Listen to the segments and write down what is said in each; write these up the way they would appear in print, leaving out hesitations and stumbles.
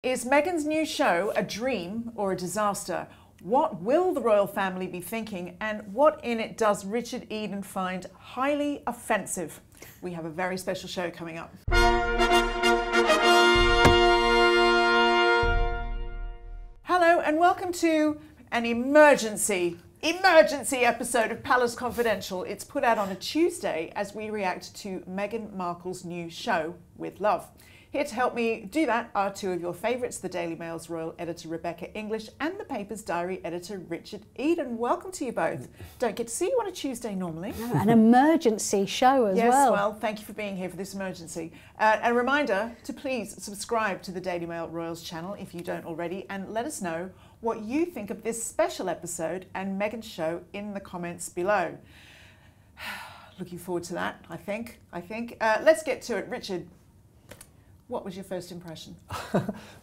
Is Meghan's new show a dream or a disaster? What will the royal family be thinking, and what in it does Richard Eden find highly offensive? We have a very special show coming up. Hello and welcome to an emergency episode of Palace Confidential. It's put out on a Tuesday as we react to Meghan Markle's new show, With Love. Here to help me do that are two of your favourites, the Daily Mail's royal editor Rebecca English and the paper's diary editor Richard Eden. Welcome to you both. Don't get to see you on a Tuesday normally. No, an emergency show as well. Yes, well, thank you for being here for this emergency. And a reminder to please subscribe to the Daily Mail Royals channel if you don't already, and let us know what you think of this special episode and Meghan's show in the comments below. Looking forward to that, I think. Let's get to it. Richard, what was your first impression?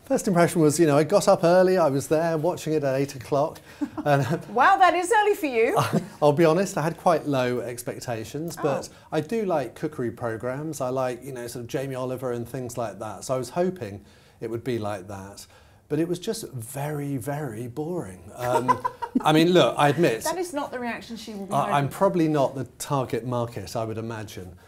First impression was, I got up early, I was there watching it at 8 o'clock. Wow, that is early for you. I'll be honest, I had quite low expectations, but I do like cookery programmes. I like, sort of Jamie Oliver and things like that. So I was hoping it would be like that. But it was just very, very boring. I mean, look, I admit... That is not the reaction she will be hoping. I'm probably not the target market, I would imagine.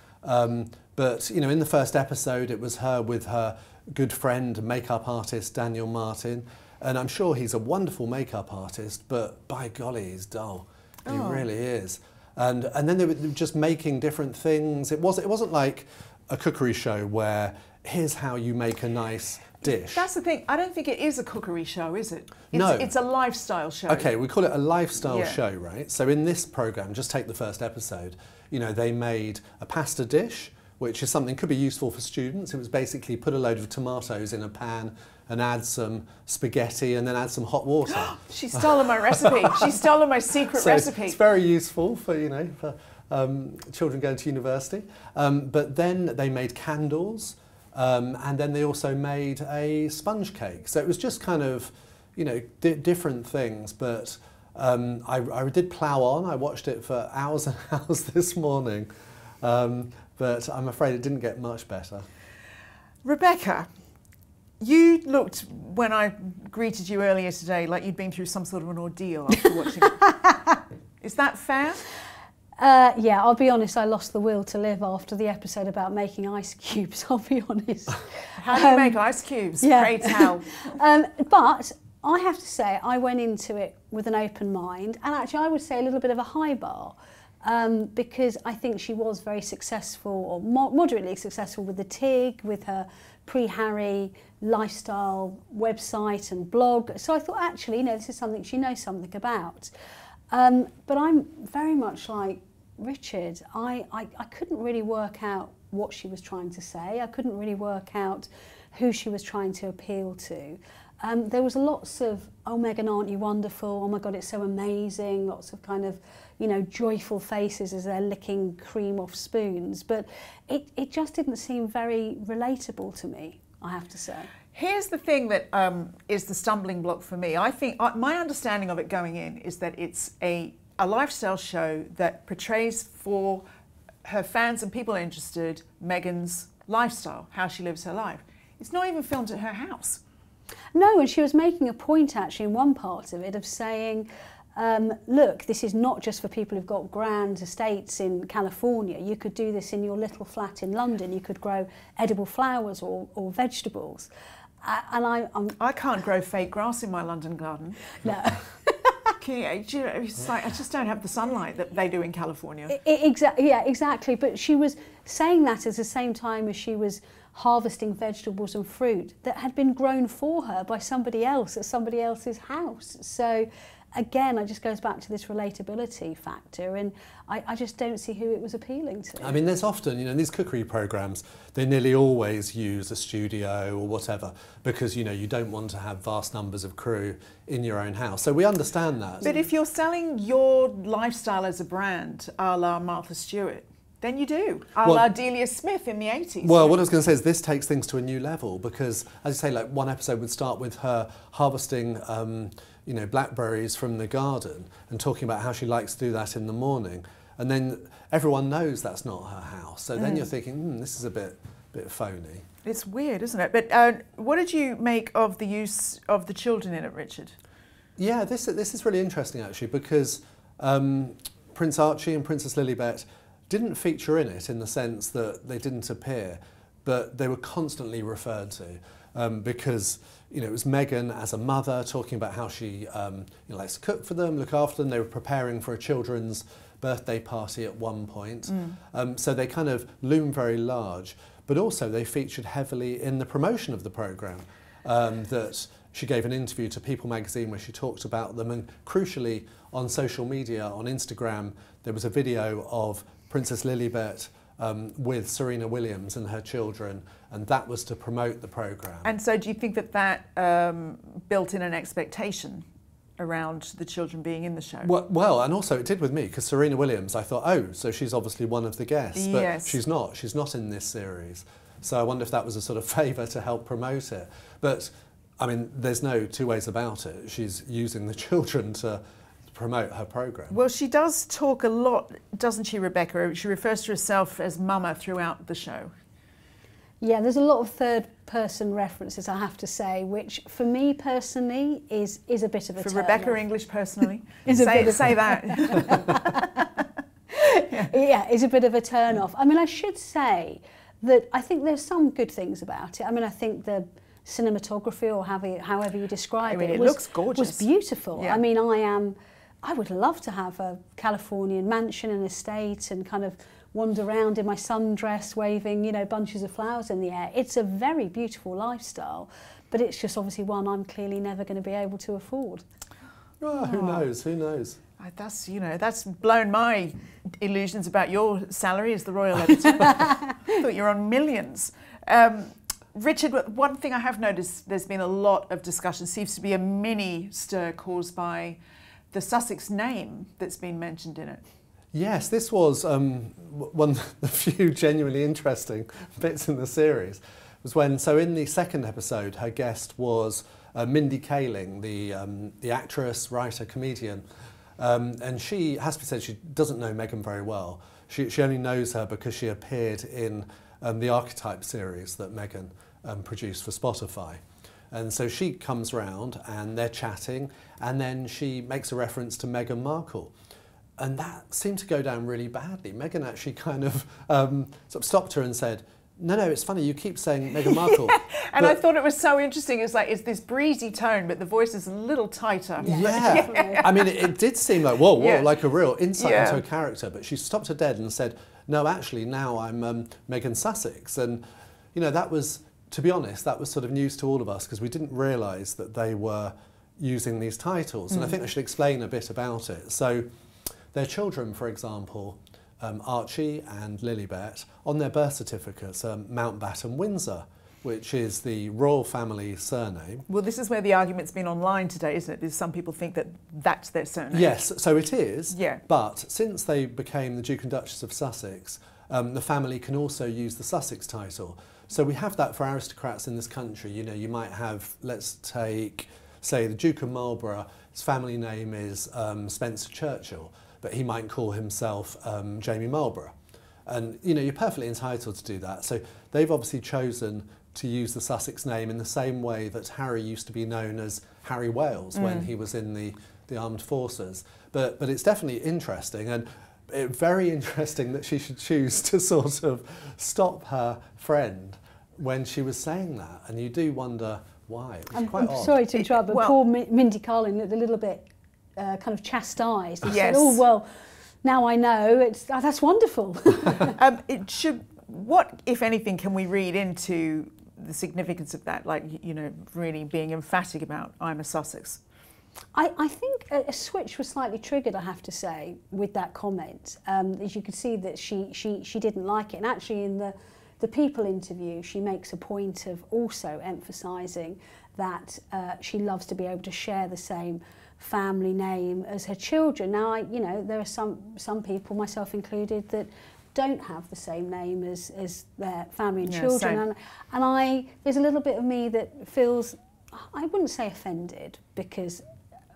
But, in the first episode, it was her with her good friend, makeup artist, Daniel Martin. And I'm sure he's a wonderful makeup artist, but by golly, he's dull. He really is. And then they were just making different things. It wasn't like a cookery show where here's how you make a nice dish. That's the thing. I don't think it is a cookery show, is it? No. It's a lifestyle show. Okay, we call it a lifestyle show, right? So in this programme, just take the first episode, they made a pasta dish, which is something could be useful for students. It was basically put a load of tomatoes in a pan and add some spaghetti and then add some hot water. She's stolen my recipe. She's stolen my secret recipe. It's very useful for, for children going to university. But then they made candles, and then they also made a sponge cake. So it was just kind of, different things. But I did plough on. I watched it for hours and hours this morning. But I'm afraid it didn't get much better. Rebecca, you looked, when I greeted you earlier today, like you'd been through some sort of an ordeal after watching it. Is that fair? Yeah, I'll be honest, I lost the will to live after the episode about making ice cubes, I'll be honest. How do you make ice cubes? Yeah. Pray tell. But I have to say, I went into it with an open mind, and actually I would say a little bit of a high bar. Because I think she was very successful, or moderately successful, with the TIG, with her pre-Harry lifestyle website and blog. So I thought, actually, this is something she knows something about. But I'm very much like Richard. I couldn't really work out what she was trying to say. I couldn't really work out who she was trying to appeal to. There was lots of, oh, Meghan, aren't you wonderful? Oh my God, it's so amazing. Lots of kind of, joyful faces as they're licking cream off spoons. But it just didn't seem very relatable to me, I have to say. Here's the thing that is the stumbling block for me. I think my understanding of it going in is that it's a lifestyle show that portrays for her fans and people interested Meghan's lifestyle, how she lives her life. It's not even filmed at her house. No, and she was making a point actually in one part of it of saying, look, this is not just for people who've got grand estates in California. You could do this in your little flat in London. You could grow edible flowers or vegetables. I can't grow fake grass in my London garden. No. It's like I just don't have the sunlight that they do in California. Exactly. But she was saying that at the same time as she was harvesting vegetables and fruit that had been grown for her by somebody else at somebody else's house. So again, it just goes back to this relatability factor, and I just don't see who it was appealing to. I mean, there's often, in these cookery programmes, they nearly always use a studio or whatever because, you don't want to have vast numbers of crew in your own house. So we understand that. But if you're selling your lifestyle as a brand, a la Martha Stewart, then you do, a la Delia Smith in the 80s. Well, what I was going to say is this takes things to a new level because, as I say, like one episode would start with her harvesting blackberries from the garden and talking about how she likes to do that in the morning. And then everyone knows that's not her house. So then you're thinking, this is a bit phony. It's weird, isn't it? But what did you make of the use of the children in it, Richard? Yeah, this is really interesting actually, because Prince Archie and Princess Lilibet didn't feature in it in the sense that they didn't appear, but they were constantly referred to because it was Meghan as a mother talking about how she likes to cook for them, look after them. They were preparing for a children's birthday party at one point, so they kind of loom very large. But also they featured heavily in the promotion of the programme. That she gave an interview to People magazine where she talked about them, and crucially on social media, on Instagram, there was a video of Princess Lilibet with Serena Williams and her children, and that was to promote the programme. And so do you think that built in an expectation around the children being in the show? Well, and also it did with me, because Serena Williams, I thought, oh, so she's obviously one of the guests, but yes. she's not in this series. So I wonder if that was a sort of favour to help promote it. But, I mean, there's no two ways about it. She's using the children to promote her programme. Well, she does talk a lot, doesn't she, Rebecca? She refers to herself as Mama throughout the show. Yeah, there's a lot of third-person references, I have to say, which for me personally is a bit of a turn-off. For Rebecca English personally, say that. Yeah, it's a bit of a turn-off. I mean, I should say that I think there's some good things about it. I mean, I think the cinematography, or however you describe it, looks gorgeous. Was beautiful. Yeah. I mean, I would love to have a Californian mansion and estate and kind of wander around in my sundress waving, bunches of flowers in the air. It's a very beautiful lifestyle, but it's just obviously one I'm clearly never going to be able to afford. Oh, who knows? Who knows? That's blown my illusions about your salary as the royal editor. I thought you were on millions. Richard, one thing I have noticed, there's been a lot of discussion, seems to be a mini stir caused by the Sussex name that's been mentioned in it. Yes, this was one of the few genuinely interesting bits in the series. Was when, so in the second episode, her guest was Mindy Kaling, the actress, writer, comedian, and she has to be said she doesn't know Meghan very well. She only knows her because she appeared in the Archetype series that Meghan produced for Spotify. And so she comes round and they're chatting, and then she makes a reference to Meghan Markle. And that seemed to go down really badly. Meghan actually kind of sort of stopped her and said, no, it's funny, you keep saying Meghan Markle. Yeah. And I thought it was so interesting. It's this breezy tone, but the voice is a little tighter. Yeah. I mean, it did seem like, whoa, like a real insight into her character. But she stopped her dead and said, no, actually, now I'm Meghan Sussex. And, that was, to be honest, that was sort of news to all of us, because we didn't realise that they were using these titles. And I think I should explain a bit about it. So their children, for example, Archie and Lilibet, on their birth certificates are Mountbatten Windsor, which is the royal family surname. Well, this is where the argument's been online today, isn't it? Because some people think that that's their surname. Yes, so it is. Yeah. But since they became the Duke and Duchess of Sussex, the family can also use the Sussex title. So we have that for aristocrats in this country. You might have, let's take, say, the Duke of Marlborough. His family name is Spencer Churchill, but he might call himself Jamie Marlborough. And, you're perfectly entitled to do that. So they've obviously chosen to use the Sussex name in the same way that Harry used to be known as Harry Wales when he was in the armed forces. But it's definitely interesting, and very interesting that she should choose to sort of stop her friend when she was saying that. And you do wonder why. It was quite odd. Sorry to interrupt, but poor Mindy Kaling looked a little bit kind of chastised. And yes. said, oh, well, now I know. That's wonderful. What, if anything, can we read into the significance of that? Like, really being emphatic about I'm a Sussex. I think a switch was slightly triggered, I have to say, with that comment. As you could see that she didn't like it. And actually in the People interview, she makes a point of also emphasising that she loves to be able to share the same family name as her children. Now, there are some people, myself included, that don't have the same name as their family and children. And there's a little bit of me that feels, I wouldn't say offended, because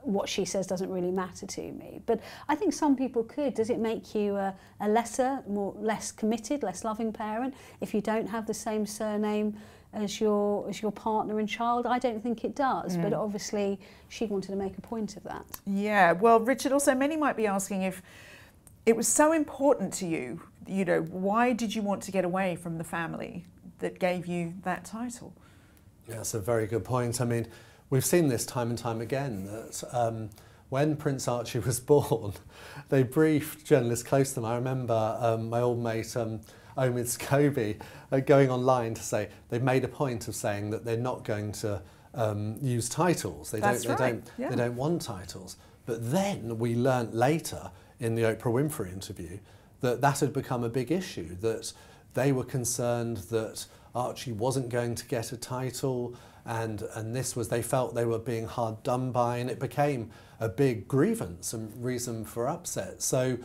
what she says doesn't really matter to me. But I think some people could. Does it make you a less committed, less loving parent if you don't have the same surname as your partner and child? I don't think it does, but obviously she wanted to make a point of that. Yeah, well, Richard, also many might be asking if it was so important to you, you know, why did you want to get away from the family that gave you that title? Yeah, that's a very good point. I mean, we've seen this time and time again, that when Prince Archie was born, they briefed journalists close to them. I remember my old mate Omid Scobie going online to say they've made a point of saying that they're not going to use titles. They don't want titles. But then we learnt later in the Oprah Winfrey interview that that had become a big issue, that they were concerned that Archie wasn't going to get a title, and this was, they felt they were being hard done by, and it became a big grievance and reason for upset. So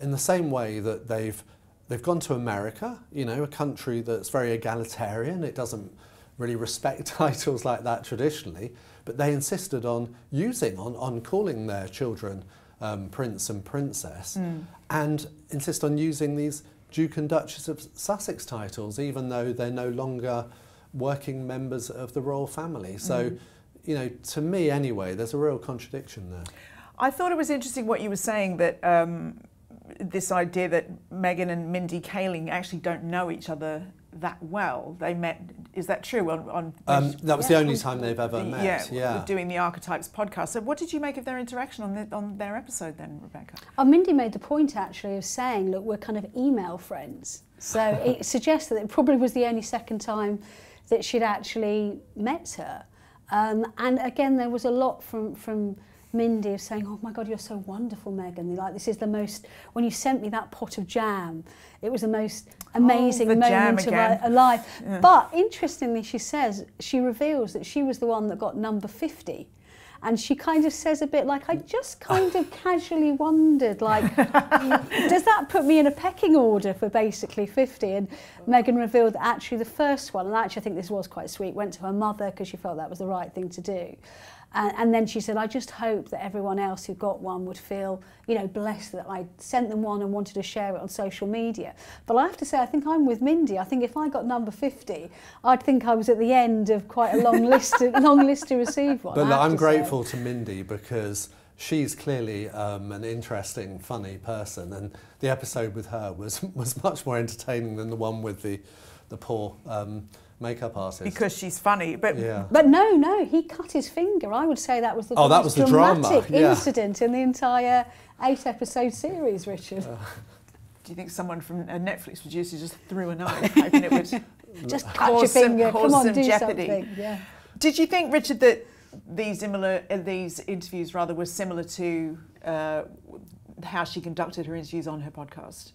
in the same way that they've gone to America, you know, a country that's very egalitarian, it doesn't really respect titles like that traditionally, but they insisted on using, on calling their children Prince and Princess, and insist on using these Duke and Duchess of Sussex titles, even though they're no longer working members of the royal family. So, you know, to me anyway, there's a real contradiction there. I thought it was interesting what you were saying, that this idea that Meghan and Mindy Kaling actually don't know each other that well. They met, is that true? That was the only time they've ever met. Yeah, doing the Archetypes podcast. So what did you make of their interaction on their episode then, Rebecca? Mindy made the point actually of saying, look, we're kind of email friends. So it suggests that it probably was the only second time that she'd actually met her. And again, there was a lot from Mindy of saying, oh my God, you're so wonderful, Meghan. Like, this is the most, when you sent me that pot of jam, it was the most amazing moment of her life. Yeah. But interestingly, she says, she reveals that she was the one that got number 50. And she kind of says a bit like, I just kind of casually wondered, like, does that put me in a pecking order for basically 50? And Meghan revealed that actually the first one, and actually I think this was quite sweet, went to her mother because she felt that was the right thing to do. And then she said, I just hope that everyone else who got one would feel, you know, blessed that I sent them one and wanted to share it on social media. But I have to say, I think I'm with Mindy. I think if I got number 50, I'd think I was at the end of quite a long list to receive one. But look, I'm grateful to Mindy because she's clearly an interesting, funny person, and the episode with her was much more entertaining than the one with the poor makeup artist. Because she's funny, but no, he cut his finger. I would say that was the most dramatic incident in the entire 8-episode series, Richard. Do you think someone from a Netflix producer just threw a knife, hoping it would just cut your finger? Come on, do jeopardy. Something. Yeah. Did you think, Richard, that these interviews were similar to how she conducted her interviews on her podcast?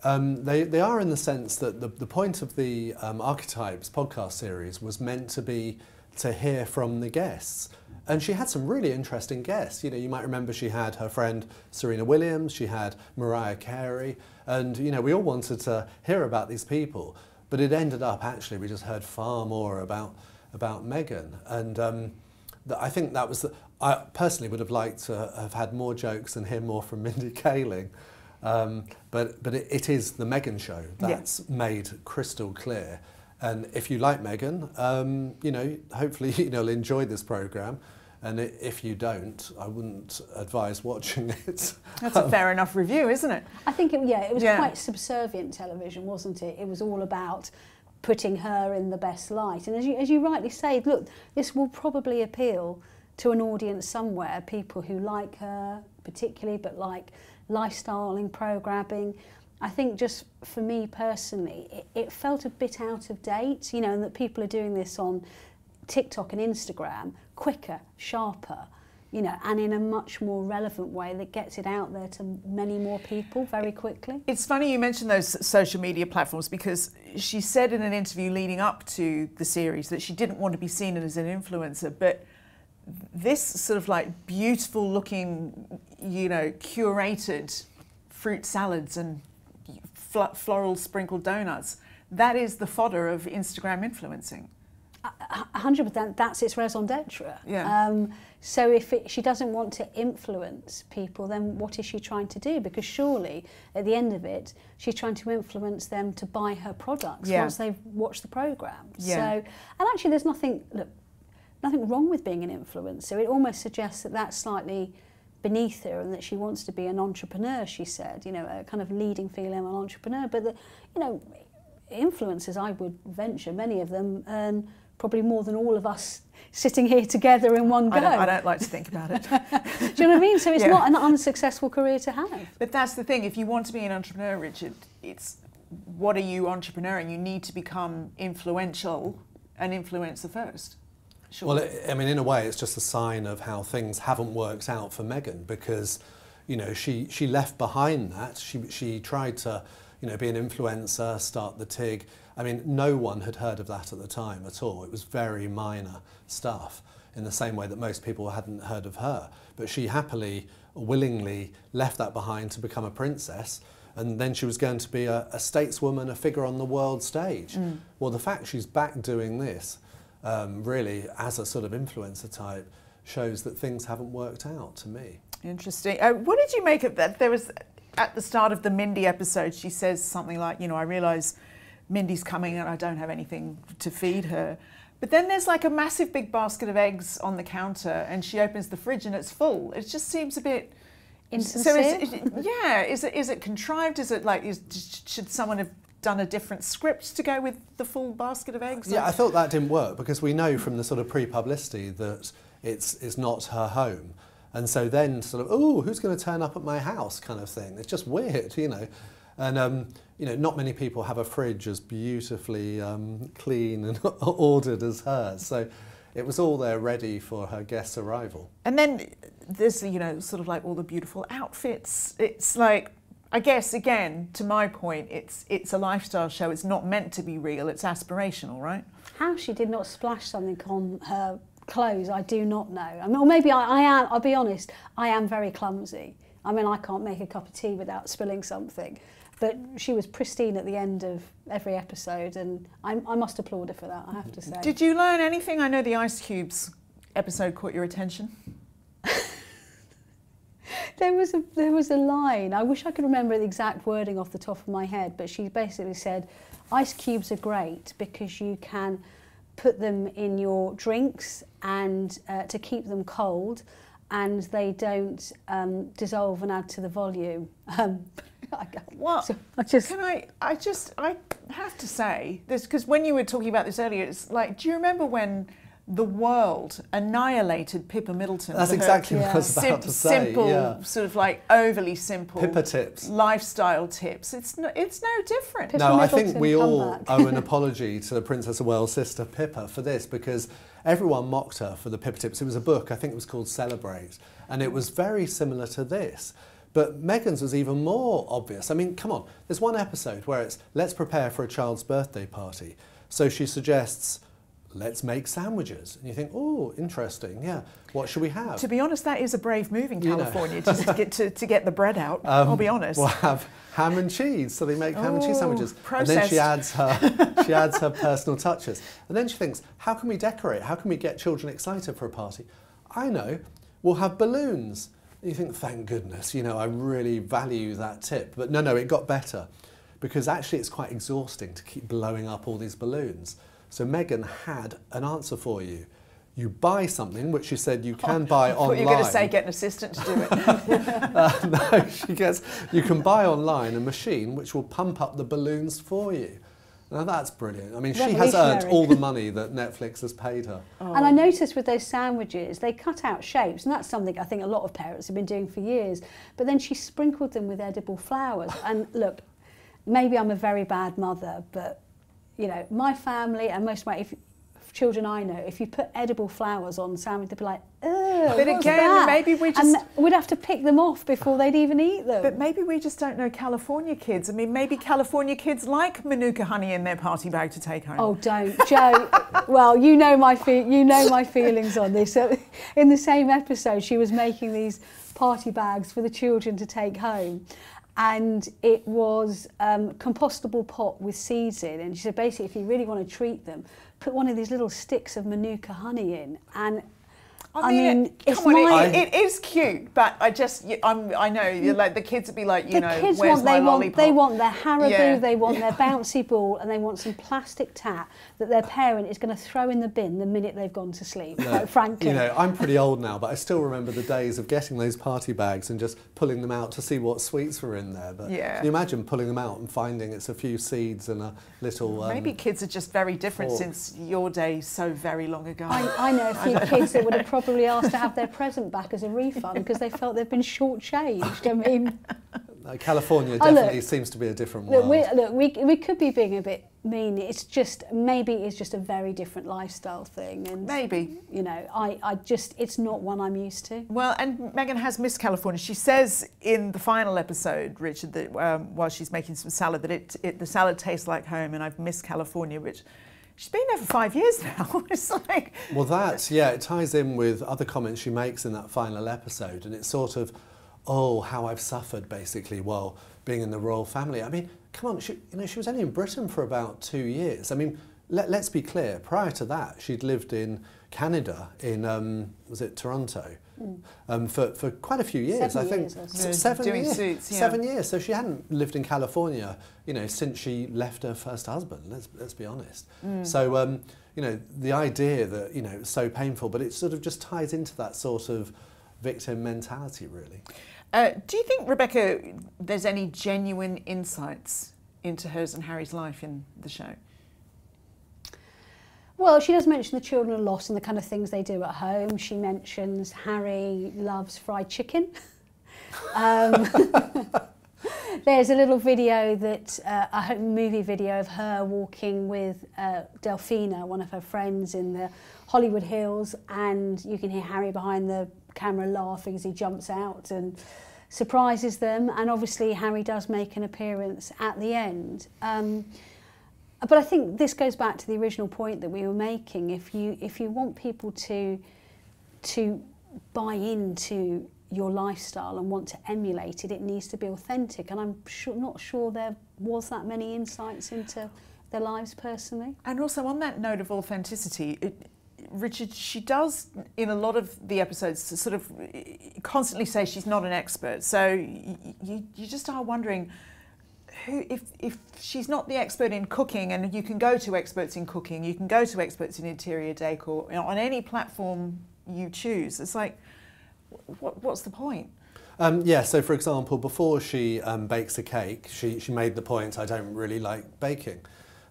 They are, in the sense that the point of the Archetypes podcast series was meant to be to hear from the guests. And she had some really interesting guests. You know, you might remember she had her friend Serena Williams, she had Mariah Carey, and, you know, we all wanted to hear about these people. But it ended up, actually, we just heard far more about Meghan. And I think that was I personally would have liked to have had more jokes and hear more from Mindy Kaling. But it is the Meghan show that's made crystal clear. And if you like Meghan, you know, hopefully you'll enjoy this programme. And if you don't, I wouldn't advise watching it. That's a fair enough review, isn't it? I think it was quite subservient television, wasn't it? It was all about putting her in the best light. And as you rightly say, look, this will probably appeal to an audience somewhere, people who like her particularly, but like lifestyling, programming. I think just for me personally, it felt a bit out of date, you know, and that people are doing this on TikTok and Instagram quicker, sharper, you know, and in a much more relevant way that gets it out there to many more people very quickly. It's funny you mention those social media platforms, because she said in an interview leading up to the series that she didn't want to be seen as an influencer, but this sort of like beautiful looking, you know, curated fruit salads and floral sprinkled donuts, that is the fodder of Instagram influencing. 100%, that's its raison d'etre. Yeah. So if she doesn't want to influence people, then what is she trying to do? Because surely, at the end of it, she's trying to influence them to buy her products once they've watched the programme. Yeah. So, and actually there's nothing wrong with being an influencer. It almost suggests that that's slightly beneath her and that she wants to be an entrepreneur, she said, you know, a kind of leading female entrepreneur. But, you know, influencers, I would venture, many of them earn probably more than all of us sitting here together in one go. I don't like to think about it. Do you know what I mean? So it's not an unsuccessful career to have. But that's the thing. If you want to be an entrepreneur, Richard, it's what are you entrepreneuring? You need to become influential and influence the first. Sure. Well, I mean, in a way, it's just a sign of how things haven't worked out for Meghan because, you know, she left behind that. She tried to, you know, be an influencer, start the TIG. I mean, no one had heard of that at the time at all. It was very minor stuff in the same way that most people hadn't heard of her. But she happily, willingly left that behind to become a princess. And then she was going to be a stateswoman, a figure on the world stage. Well, the fact she's back doing this, really, as a sort of influencer type, shows that things haven't worked out to me. Interesting. What did you make of that? There was, at the start of the Mindy episode, she says something like, you know, I realise Mindy's coming and I don't have anything to feed her. But then there's like a massive big basket of eggs on the counter and she opens the fridge and it's full. It just seems a bit... Insincere? So is it contrived? Is it like, should someone have done a different script to go with the full basket of eggs? Yeah, I thought that didn't work because we know from the sort of pre-publicity that it's not her home. And so then sort of, oh, who's going to turn up at my house kind of thing. It's just weird, you know. And, you know, not many people have a fridge as beautifully clean and ordered as hers. So it was all there ready for her guest's arrival. And then there's, you know, sort of like all the beautiful outfits. It's like, I guess, again, to my point, it's a lifestyle show. It's not meant to be real. It's aspirational, right? How she did not splash something on her clothes, I do not know. I mean, or maybe I am, I'll be honest, I am very clumsy. I mean, I can't make a cup of tea without spilling something. But she was pristine at the end of every episode, and I must applaud her for that, I have to say. Did you learn anything? I know the Ice Cubes episode caught your attention. There was a line, I wish I could remember the exact wording off the top of my head, but she basically said, ice cubes are great because you can put them in your drinks and to keep them cold, and they don't dissolve and add to the volume. Well, so I have to say this, because when you were talking about this earlier, it's like, do you remember when the world annihilated Pippa Middleton? That's exactly what I was about to say. Simple, sort of like overly simple Pippa tips, lifestyle tips. It's no different. Pippa no, Middleton, I think we all owe an apology to the Princess of Wales' sister Pippa for this, because everyone mocked her for the Pippa tips. It was a book, I think it was called Celebrate, and it was very similar to this. But Meghan's was even more obvious. I mean, come on, there's one episode where it's, let's prepare for a child's birthday party. So she suggests, let's make sandwiches. And you think, oh, interesting, yeah, what should we have? To be honest, that is a brave move in California, just to get the bread out, I'll be honest. We'll have ham and cheese, so they make ham and cheese sandwiches. Processed. And then she adds her personal touches. And then she thinks, how can we decorate? How can we get children excited for a party? I know, we'll have balloons. You think, thank goodness, you know, I really value that tip. But no, it got better, because actually it's quite exhausting to keep blowing up all these balloons. So Meghan had an answer for you. You buy something, which she said you can buy online. I thought you were going to say get an assistant to do it. No, you can buy online a machine which will pump up the balloons for you. Now that's brilliant. I mean, she has earned all the money that Netflix has paid her. Oh. And I noticed with those sandwiches, they cut out shapes, and that's something I think a lot of parents have been doing for years. But then she sprinkled them with edible flowers. And look, maybe I'm a very bad mother, but you know, my family and most of my children I know, if you put edible flowers on sandwich, they'd be like, ugh, but what's again, that? maybe we just... And we'd have to pick them off before they'd even eat them. But maybe we just don't know California kids. I mean, maybe California kids like Manuka honey in their party bag to take home. Oh, don't, Jo. Well, you know my feelings on this. So, in the same episode, she was making these party bags for the children to take home. And it was compostable pot with seeds in. And she said, basically, if you really want to treat them, put one of these little sticks of Manuka honey in, and I mean, it's come on, my... it is cute, but I know, like the kids would be like, you know, kids where's my lollipop? They want their Haribo, Yeah. they want their bouncy ball, and they want some plastic tat that their parent is going to throw in the bin the minute they've gone to sleep, quite frankly. You know, I'm pretty old now, but I still remember the days of getting those party bags and just pulling them out to see what sweets were in there. But Yeah. can you imagine pulling them out and finding it's a few seeds and a little... Maybe kids are just very different fork. since your day so very long ago. I know a few kids that would have probably asked to have their present back as a refund because they felt they've been shortchanged. I mean... California definitely seems to be a different world. We could be being a bit mean. It's just, maybe it's just a very different lifestyle thing. And Maybe. You know, I just, it's not one I'm used to. Well, and Meghan has missed California. She says in the final episode, Richard, that while she's making some salad, that the salad tastes like home, and I've missed California, which she's been there for 5 years now. It's like... Well, it ties in with other comments she makes in that final episode, and it's sort of, oh, how I've suffered, basically, while being in the royal family. I mean, come on, she was only in Britain for about 2 years. I mean, let's be clear, prior to that, she'd lived in Canada, in, was it Toronto, for quite a few years. 7 I think years or so. 7 Doing years. suits, yeah. 7 years. So she hadn't lived in California, you know, since she left her first husband. Let's be honest. So you know, the idea that, you know, it's so painful, but it sort of just ties into that sort of victim mentality, really. Do you think, Rebecca, there's any genuine insights into hers and Harry's life in the show? Well, she does mention the children a lot and the kind of things they do at home. She mentions Harry loves fried chicken. There's a little video that, a movie video of her walking with Delphina, one of her friends, in the Hollywood Hills, and you can hear Harry behind the camera laughing as he jumps out and surprises them. And obviously Harry does make an appearance at the end. But I think this goes back to the original point that we were making. If you want people to buy into your lifestyle and want to emulate it, it needs to be authentic. And I'm not sure there was that many insights into their lives personally. And also on that note of authenticity, Richard, she does in a lot of the episodes sort of constantly say she's not an expert. So you just are wondering if she's not the expert in cooking, and you can go to experts in cooking, you can go to experts in interior decor, you know, on any platform you choose. It's like, what's the point? Yeah, so for example, before she bakes a cake, she made the point, I don't really like baking.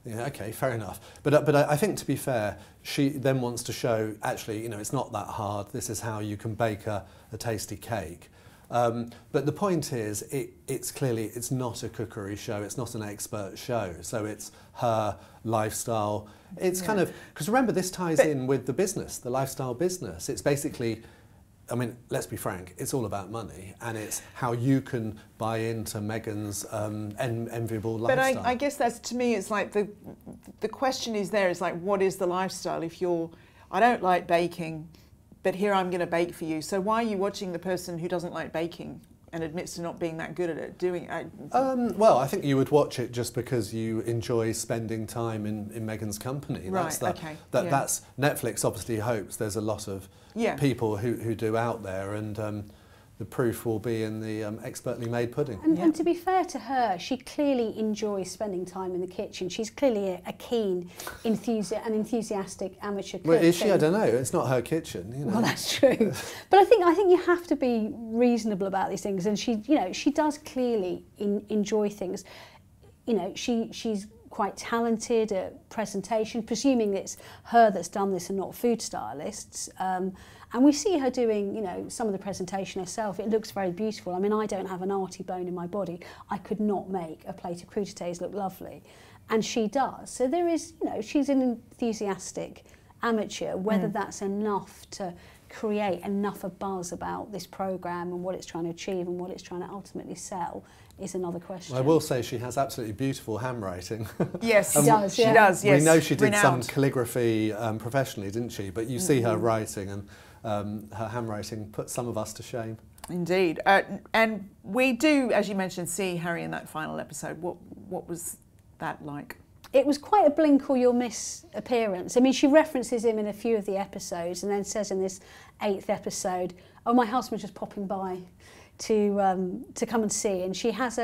Yeah, okay, fair enough. But I think, to be fair, she then wants to show, actually, you know, it's not that hard. This is how you can bake a tasty cake. But the point is, it's clearly, it's not a cookery show. It's not an expert show. So it's her lifestyle. It's kind of, because remember, this ties in with the business, the lifestyle business. It's basically, I mean, let's be frank, it's all about money, and it's how you can buy into Meghan's enviable lifestyle. But I guess that's, to me, it's like the question is there, is like, what is the lifestyle? If you're, I don't like baking, but here I'm going to bake for you. So why are you watching the person who doesn't like baking and admits to not being that good at it, doing it? Well, I think you would watch it just because you enjoy spending time in Meghan's company. Right, That's that, okay. That's Netflix obviously hopes there's a lot of people who do out there, and the proof will be in the expertly made pudding. And to be fair to her, she clearly enjoys spending time in the kitchen. She's clearly a keen, enthusiastic amateur cook. Well, is she? I don't know. It's not her kitchen, you know. Well, that's true. But I think you have to be reasonable about these things. And she, you know, she does clearly enjoy things. You know, she's quite talented at presentation, presuming it's her that's done this and not food stylists. And we see her doing, you know, some of the presentation herself. It looks very beautiful. I mean, I don't have an arty bone in my body. I could not make a plate of crudités look lovely. And she does. So there is, you know, she's an enthusiastic amateur. Whether that's enough to create enough a buzz about this programme and what it's trying to achieve and what it's trying to ultimately sell is another question. I will say she has absolutely beautiful handwriting. Yes, she does. She does, yes. We know she did Renowned. some calligraphy professionally, didn't she? But you see her writing, and her handwriting put some of us to shame. Indeed. And we do, as you mentioned, see Harry in that final episode. What was that like? it was quite a blink or you'll miss appearance. I mean, she references him in a few of the episodes and then says in this 8th episode, oh, my husband's just popping by to come and see. And she has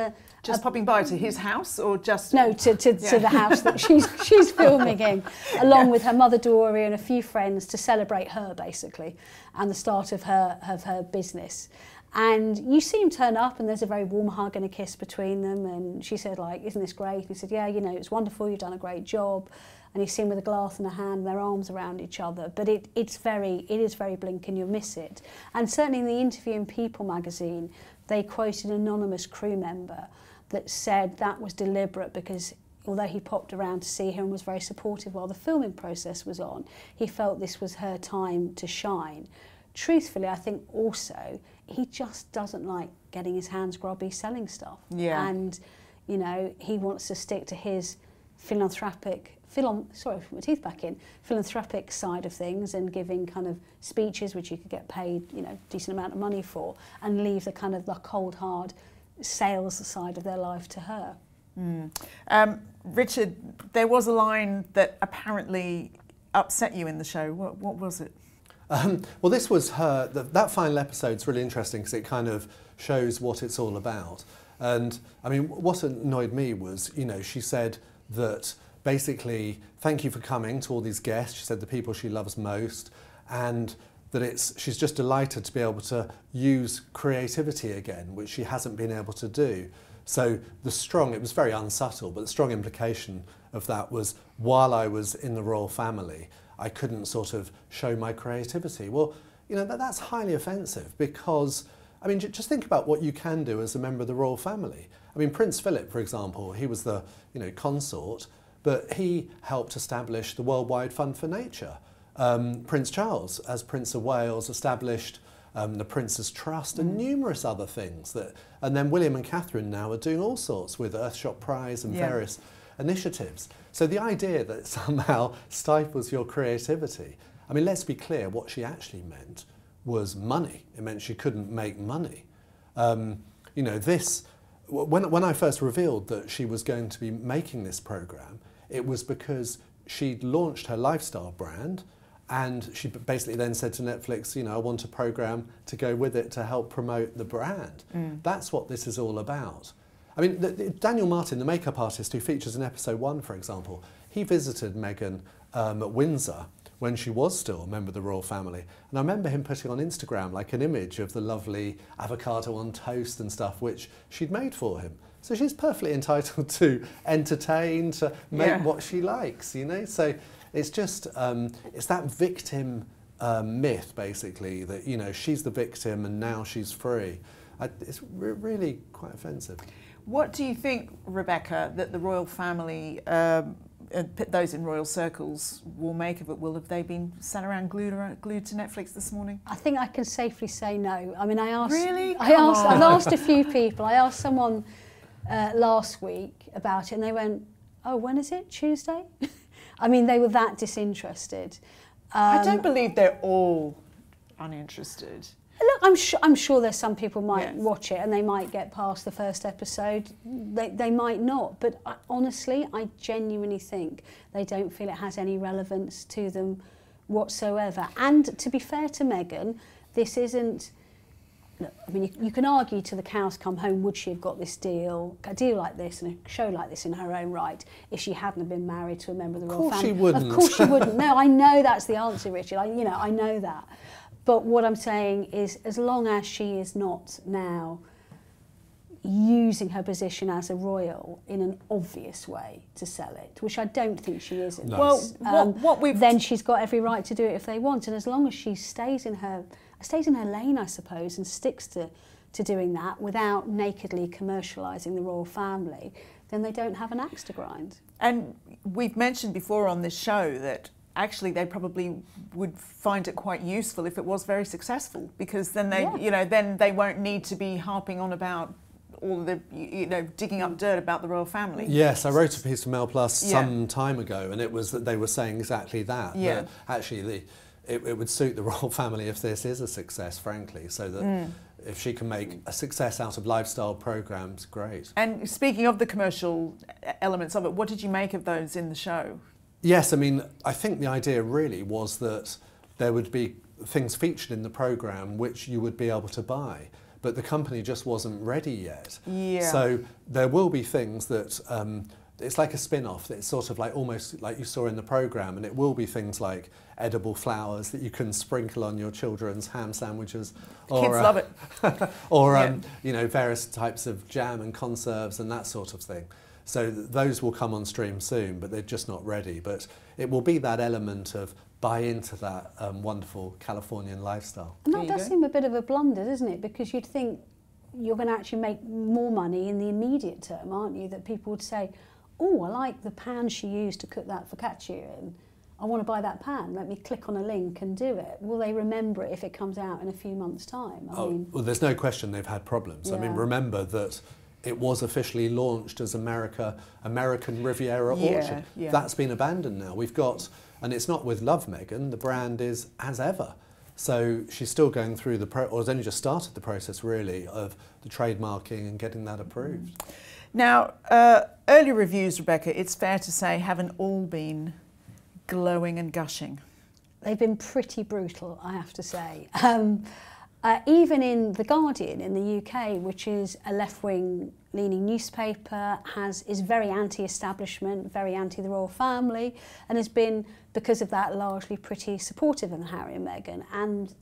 popping by to his house, or just no to the house that she's filming in, along with her mother Dory and a few friends to celebrate her basically, and the start of her business. And you see him turn up and there's a very warm hug and a kiss between them, and she said, like, isn't this great? And he said, yeah, you know, it's wonderful, you've done a great job. And he's seen with a glass in a hand, their arms around each other. But it is very blink and you'll miss it. And certainly in the interview in People magazine, they quoted an anonymous crew member that said that was deliberate because although he popped around to see her and was very supportive while the filming process was on, he felt this was her time to shine. Truthfully, I think also he just doesn't like getting his hands grubby selling stuff. Yeah. And, you know, he wants to stick to his philanthropic side of things and giving kind of speeches which you could get paid, you know, decent amount of money for, and leave the kind of the cold hard sales side of their life to her. Richard, there was a line that apparently upset you in the show. What was it? Well, this was her. That final episode's really interesting because it kind of shows what it's all about. And I mean, what annoyed me was, you know, she said that basically, thank you for coming to all these guests. She said the people she loves most, and that she's just delighted to be able to use creativity again, which she hasn't been able to do. So it was very unsubtle, but the strong implication of that was, while I was in the royal family, I couldn't sort of show my creativity. Well, you know, that's highly offensive because, I mean, just think about what you can do as a member of the royal family. I mean, Prince Philip, for example, he was the, you know, consort, but he helped establish the Worldwide Fund for Nature. Prince Charles, as Prince of Wales, established the Prince's Trust and numerous other things. And then William and Catherine now are doing all sorts with Earthshot Prize and various initiatives. So the idea that it somehow stifles your creativity, I mean, let's be clear, what she actually meant was money. It meant she couldn't make money. You know, when I first revealed that she was going to be making this programme, it was because she'd launched her lifestyle brand, and she basically then said to Netflix, you know, I want a programme to go with it to help promote the brand. That's what this is all about. I mean, Daniel Martin, the makeup artist who features in episode 1, for example, he visited Meghan at Windsor when she was still a member of the royal family. And I remember him putting on Instagram like an image of the lovely avocado on toast and stuff which she'd made for him. So she's perfectly entitled to entertain, to make what she likes, you know? So it's just, it's that victim myth, basically, that, you know, she's the victim and now she's free. It's really quite offensive. What do you think, Rebecca, that the royal family, those in royal circles, will make of it? Have they been sat around glued to Netflix this morning? I think I can safely say no. I mean, I've asked a few people. I asked someone last week about it, and they went, "Oh, when is it? Tuesday?" I mean, they were that disinterested. I don't believe they're all uninterested. Look, I'm sure there's some people might watch it and they might get past the first episode. They might not, but honestly, I genuinely think they don't feel it has any relevance to them whatsoever. And to be fair to Meghan, this isn't. Look, I mean, you can argue till the cows come home, would she have got a deal like this and a show like this in her own right if she hadn't been married to a member of the royal family? Of course she wouldn't. Of course she wouldn't. No, I know that's the answer, Richard. I know that. But what I'm saying is, as long as she is not now using her position as a royal in an obvious way to sell it, which I don't think she is. No. Well, then she's got every right to do it if they want. And as long as she stays in her lane, I suppose, and sticks to doing that without nakedly commercialising the royal family, then they don't have an axe to grind. And we've mentioned before on this show that actually they probably would find it quite useful if it was very successful, because then they, then they won't need to be harping on about all the, digging up dirt about the royal family. Yes, I wrote a piece for Mail Plus some time ago, and it was that they were saying exactly that. Yeah. That actually, it would suit the royal family if this is a success, frankly, so that if she can make a success out of lifestyle programs, great. And speaking of the commercial elements of it, what did you make of those in the show? Yes, I mean, I think the idea really was that there would be things featured in the program which you would be able to buy, but the company just wasn't ready yet. Yeah. So there will be things that it's like a spin-off. It's sort of like almost like you saw in the program, and it will be things like edible flowers that you can sprinkle on your children's ham sandwiches. Kids love it. Or Yeah. you know, various types of jam and conserves and that sort of thing. So those will come on stream soon, but they're just not ready. But it will be that element of buy into that wonderful Californian lifestyle. And There that you does go. seem a bit of a blunder, doesn't it? Because you'd think you're going to actually make more money in the immediate term, aren't you? That people would say, oh, I like the pan she used to cook that focaccia in. I want to buy that pan. Let me click on a link and do it. Will they remember it if it comes out in a few months' time? I mean, Well, there's no question they've had problems. I mean, Yeah. remember that it was officially launched as American Riviera Yeah, Orchard. yeah. That's been abandoned now. We've got, and it's not with love, Meghan. The brand is as ever. So she's still going through or has only just started the process, really, of the trademarking and getting that approved. Now, early reviews, Rebecca, it's fair to say, haven't all been glowing and gushing. they've been pretty brutal, I have to say. Even in The Guardian in the UK, which is a left-wing leaning newspaper, is very anti-establishment, very anti the royal family, and has been, because of that, largely pretty supportive of Harry and Meghan. And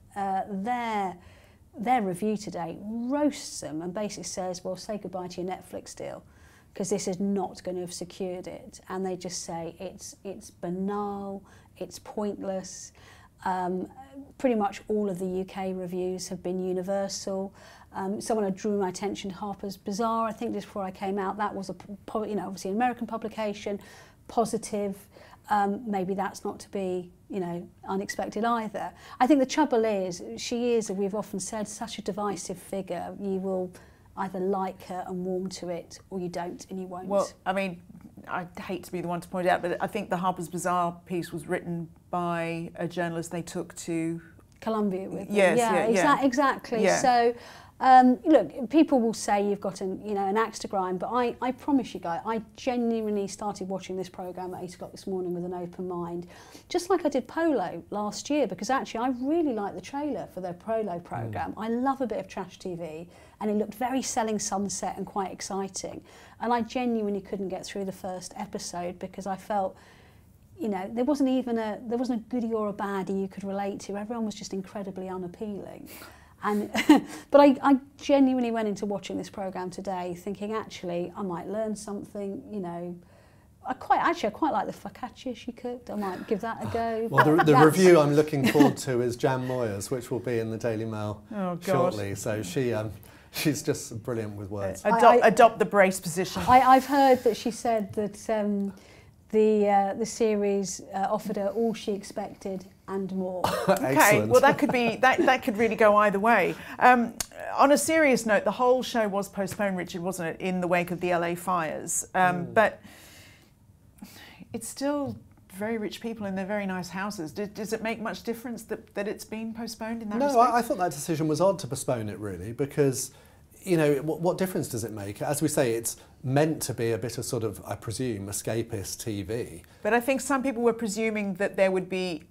their review today roasts them and basically says, well, say goodbye to your Netflix deal, because this is not going to have secured it. And they just say it's banal, it's pointless. Pretty much all of the UK reviews have been universal. Someone drew my attention to Harper's Bazaar, I think just before I came out. That was obviously an American publication, positive. Maybe that's not to be, unexpected either. I think the trouble is, she is, as we've often said, such a divisive figure. You will either like her and warm to it, or you don't and you won't. Well, I mean, I hate to be the one to point out, but I think the Harper's Bazaar piece was written by a journalist they took to Columbia with them. Yes, yeah, exactly. Yeah. So, look, people will say you've got an axe to grind, but I promise you guys, I genuinely started watching this programme at 8 o'clock this morning with an open mind, just like I did Polo last year, because actually I really liked the trailer for their Polo programme. I love a bit of trash TV, and it looked very Selling Sunset and quite exciting. And I genuinely couldn't get through the first episode because I felt, there wasn't a goodie or a baddie you could relate to. Everyone was just incredibly unappealing. And but I genuinely went into watching this programme today thinking, actually, I might learn something, I quite like the focaccia she cooked. I might give that a go. Well, the review I'm looking forward to is Jan Moyer's, which will be in the Daily Mail shortly. So she's just brilliant with words. Adopt the brace position. I've heard that she said that the series offered her all she expected and more. Okay, Excellent. well that could really go either way. On a serious note, the whole show was postponed, Richard, wasn't it, in the wake of the LA fires? But it's still very rich people in their very nice houses. Does it make much difference that it's been postponed in that respect? No, I thought that decision was odd to postpone it, really, because what difference does it make? As we say, it's meant to be a bit of sort of, I presume, escapist TV. But I think some people were presuming that there would be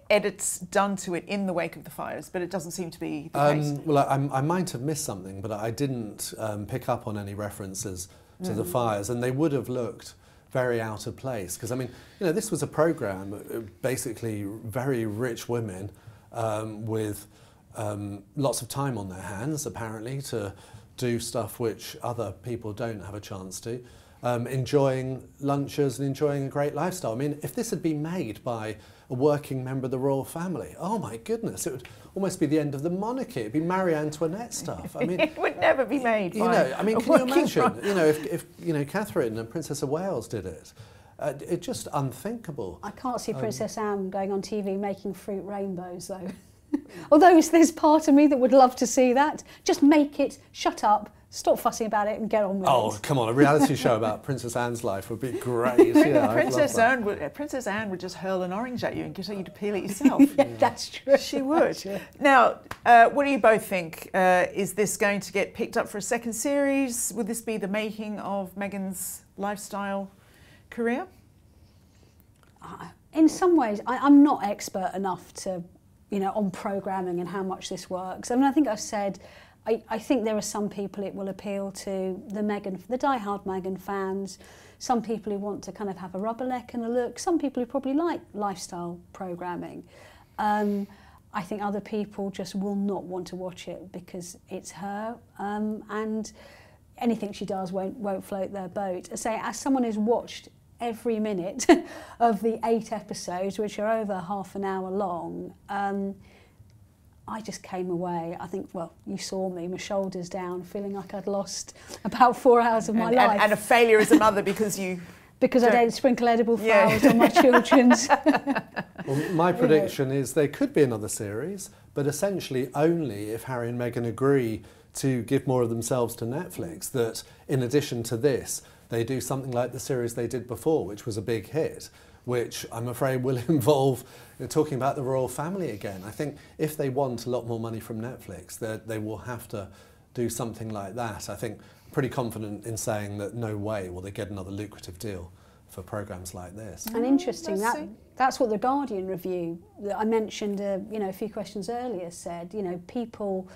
edits done to it in the wake of the fires, but it doesn't seem to be the case. Well, I might have missed something, but I didn't pick up on any references to the fires, and they would have looked very out of place. Because, I mean, this was a programme, basically very rich women with lots of time on their hands, apparently, to do stuff which other people don't have a chance to, enjoying lunches and enjoying a great lifestyle. I mean, if this had been made by a working member of the royal family, oh my goodness, it would almost be the end of the monarchy. It'd be Marie Antoinette stuff. I mean, it would never be made by I mean, can you imagine, if Catherine and Princess of Wales did it? It's just unthinkable. I can't see Princess Anne going on TV making fruit rainbows, though. Although there's part of me that would love to see that. Just make it, shut up, stop fussing about it and get on with Oh, it. come on, a reality show about Princess Anne's life would be great. Yeah, Princess Anne would just hurl an orange at you and get you to peel it yourself. Yeah, that's true. She would. Now, what do you both think? Is this going to get picked up for a second series? Would this be the making of Meghan's lifestyle career? In some ways, I'm not expert enough to, on programming and how much this works. I mean, I think I've said, I think there are some people it will appeal to, the die-hard Meghan fans, some people who want to kind of have a rubberneck and a look, some people who probably like lifestyle programming. I think other people just will not want to watch it because it's her, and anything she does won't float their boat. I say, as someone who's watched every minute of the 8 episodes, which are over half an hour long, I just came away, I think, well, you saw me, my shoulders down, feeling like I'd lost about 4 hours of my life. And a failure as a mother because you... Because I don't sprinkle edible flowers on my children's. Well, my prediction is there could be another series, but essentially only if Harry and Meghan agree to give more of themselves to Netflix, that in addition to this, they do something like the series they did before, which was a big hit, which I'm afraid will involve talking about the royal family again. I think if they want a lot more money from Netflix, they will have to do something like that. I think I'm pretty confident in saying that no way will they get another lucrative deal for programmes like this. And interesting, that's what the Guardian review that I mentioned a few questions earlier said, people...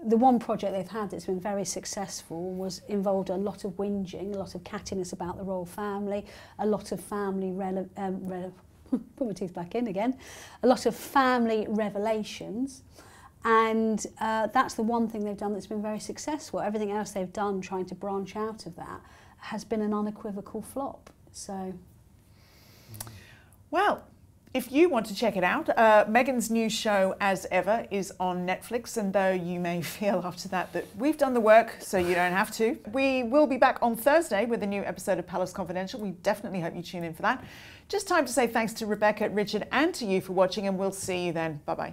The one project they've had that's been very successful involved a lot of whinging, a lot of cattiness about the royal family, a lot of family put my teeth back in again, a lot of family revelations, and that's the one thing they've done that's been very successful. Everything else they've done trying to branch out of that has been an unequivocal flop. So, well, if you want to check it out, Meghan's new show, as ever, is on Netflix, and though you may feel after that we've done the work, so you don't have to. We will be back on Thursday with a new episode of Palace Confidential. We definitely hope you tune in for that. Just time to say thanks to Rebecca, Richard, and to you for watching, and we'll see you then. Bye-bye.